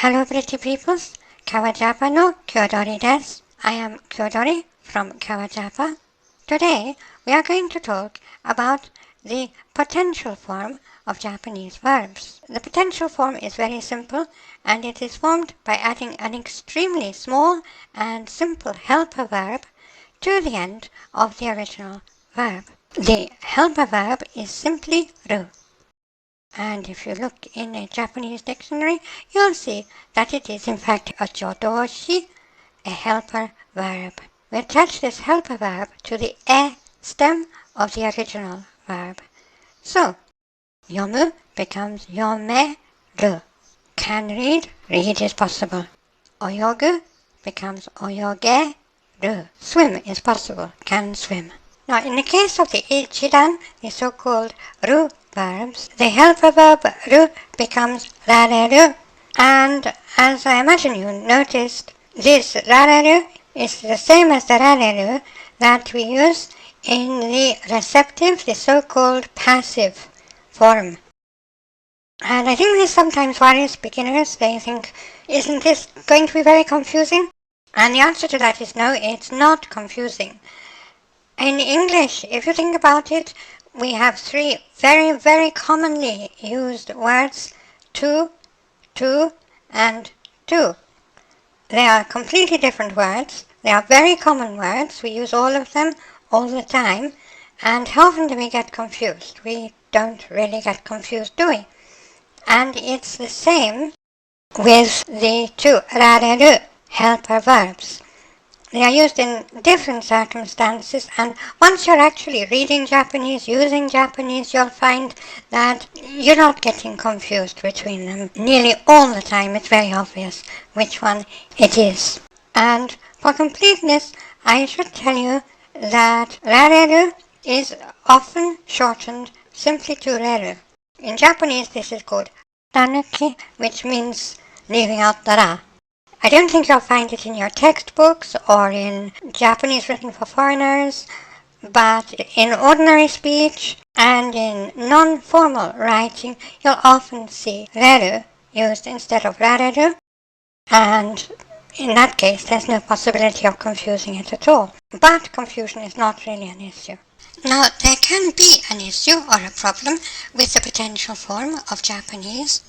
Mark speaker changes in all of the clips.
Speaker 1: Hello pretty peoples, KawaJapa no Kyodori desu. I am Kyodori from KawaJapa. Today we are going to talk about the potential form of Japanese verbs. The potential form is very simple and it is formed by adding an extremely small and simple helper verb to the end of the original verb. The helper verb is simply ru. And if you look in a Japanese dictionary, you'll see that it is in fact a jodoshi, a helper verb. We attach this helper verb to the e stem of the original verb. So, yomu becomes yomeru. Can read, read is possible. Oyogu becomes oyogeru. Swim is possible, can swim. Now, in the case of the ichidan, the so-called ru verbs, the helper verb ru becomes rareru. And as I imagine you noticed, this rareru is the same as the rareru that we use in the receptive, the so-called passive form. And I think this sometimes worries beginners. They think, isn't this going to be very confusing? And the answer to that is no, it's not confusing. In English, if you think about it, we have three very, very commonly used words, to, and do. They are completely different words. They are very common words. We use all of them all the time. And how often do we get confused? We don't really get confused, do we? And it's the same with the two rareru helper verbs. They are used in different circumstances, and once you're actually reading Japanese, using Japanese, you'll find that you're not getting confused between them. Nearly all the time, it's very obvious which one it is. And for completeness, I should tell you that rareru is often shortened simply to reru. In Japanese, this is called tanuki, which means leaving out the ra. I don't think you'll find it in your textbooks or in Japanese written for foreigners, but in ordinary speech and in non-formal writing, you'll often see reru used instead of rareru, and in that case, there's no possibility of confusing it at all. But confusion is not really an issue. Now, there can be an issue or a problem with the potential form of Japanese,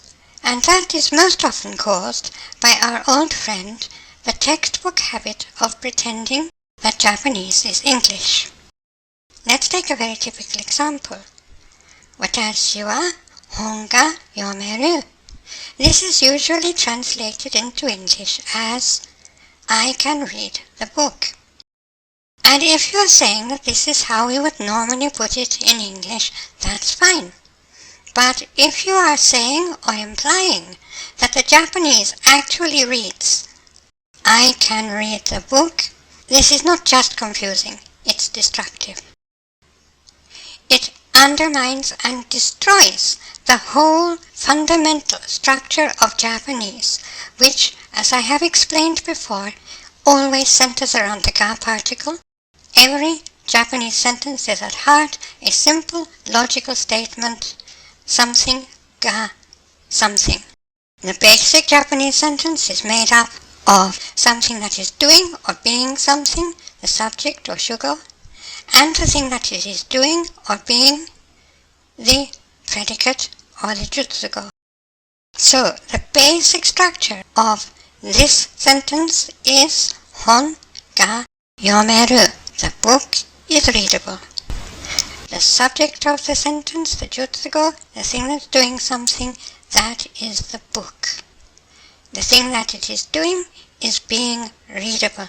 Speaker 1: and that is most often caused by our old friend, the textbook habit of pretending that Japanese is English. Let's take a very typical example. Watashi wa hon ga yomeru. This is usually translated into English as I can read the book. And if you're saying that this is how we would normally put it in English, that's fine. But if you are saying or implying that the Japanese actually reads, I can read the book, this is not just confusing, it's destructive. It undermines and destroys the whole fundamental structure of Japanese, which, as I have explained before, always centers around the ga particle. Every Japanese sentence is at heart a simple logical statement, something ga something. The basic Japanese sentence is made up of something that is doing or being something, the subject or shugo, and the thing that it is doing or being, the predicate or the jutsugo. So the basic structure of this sentence is hon ga yomeru. The book is readable. The subject of the sentence, the jutsugo, the thing that's doing something, that is the book. The thing that it is doing is being readable.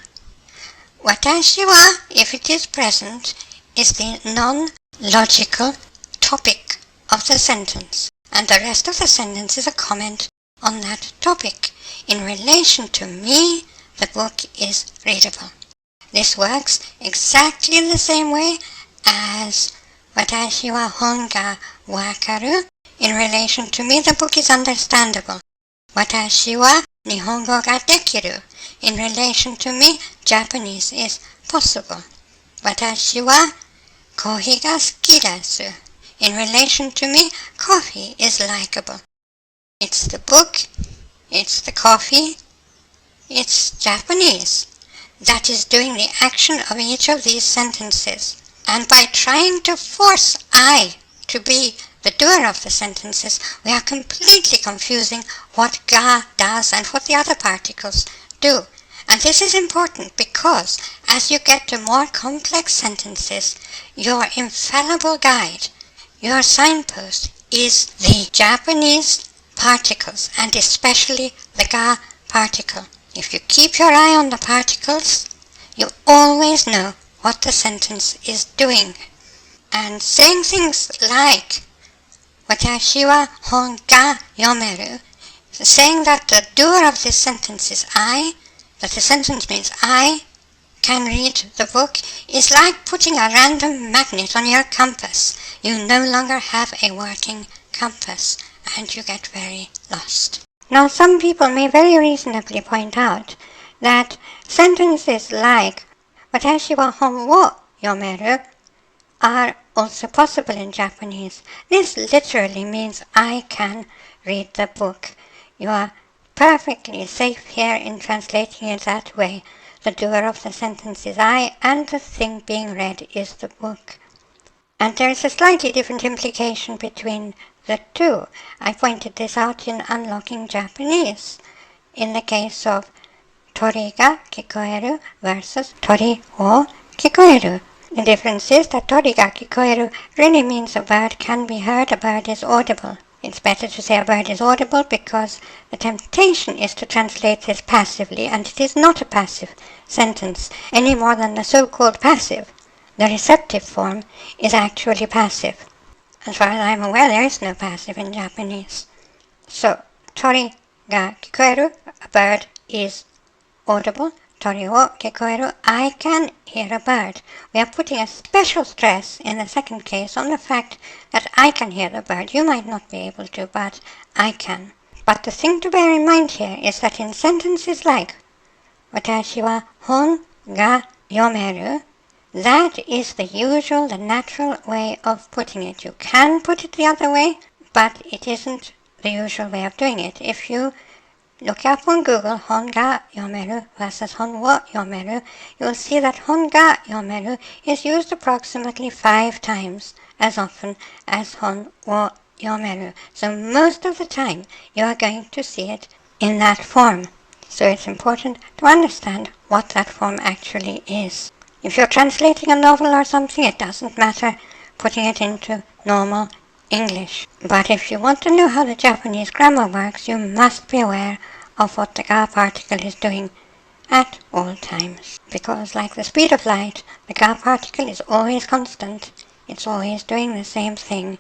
Speaker 1: Watashi wa, if it is present, is the non-logical topic of the sentence, and the rest of the sentence is a comment on that topic. In relation to me, the book is readable. This works exactly the same way as Watashi wa hon ga wakaru. In relation to me, the book is understandable. Watashi wa nihongo ga dekiru. In relation to me, Japanese is possible. Watashi wa kohi ga suki desu. In relation to me, coffee is likable. It's the book, It's the coffee. It's Japanese that is doing the action of each of these sentences. And by trying to force I to be the doer of the sentences, we are completely confusing what ga does and what the other particles do. And this is important because as you get to more complex sentences, your infallible guide, your signpost, is the Japanese particles, and especially the ga particle. If you keep your eye on the particles, you always know what the sentence is doing. And saying things like 私は本が読める, saying that the doer of this sentence is I, that the sentence means I can read the book, is like putting a random magnet on your compass. You no longer have a working compass and you get very lost. Now some people may very reasonably point out that sentences like 私は本を読める are also possible in Japanese. This literally means I can read the book. You are perfectly safe here in translating it that way. The doer of the sentence is I, and the thing being read is the book. And there is a slightly different implication between the two. I pointed this out in Unlocking Japanese. In the case of 鳥が聞こえる versus 鳥を聞こえる. The difference is that 鳥が聞こえる really means a bird can be heard, a bird is audible. It's better to say a bird is audible because the temptation is to translate this passively, and it is not a passive sentence any more than the so-called passive. The receptive form is actually passive. As far as I'm aware, there is no passive in Japanese. So, 鳥が聞こえる a bird is audible. 鳥を聞こえる I can hear a bird. We are putting a special stress in the second case on the fact that I can hear the bird. You might not be able to, but I can. But the thing to bear in mind here is that in sentences like 私は本が読める, that is the usual, the natural way of putting it. You can put it the other way, but it isn't the usual way of doing it. If you look up on Google 本が読める versus 本を読める, you'll see that 本が読める is used approximately 5 times as often as 本を読める. So most of the time you are going to see it in that form. So it's important to understand what that form actually is. If you're translating a novel or something, it doesn't matter putting it into normal English. But if you want to know how the Japanese grammar works, you must be aware of what the ga particle is doing at all times. Because like the speed of light, the ga particle is always constant. It's always doing the same thing,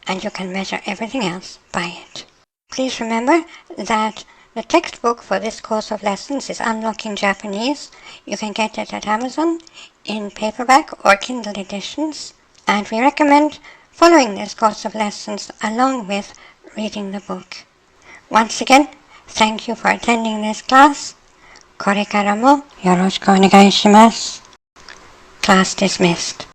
Speaker 1: and you can measure everything else by it. Please remember that the textbook for this course of lessons is Unlocking Japanese. You can get it at Amazon in paperback or Kindle editions, and we recommend following this course of lessons along with reading the book. Once again, thank you for attending this class. これからもよろしくお願いします. Class dismissed.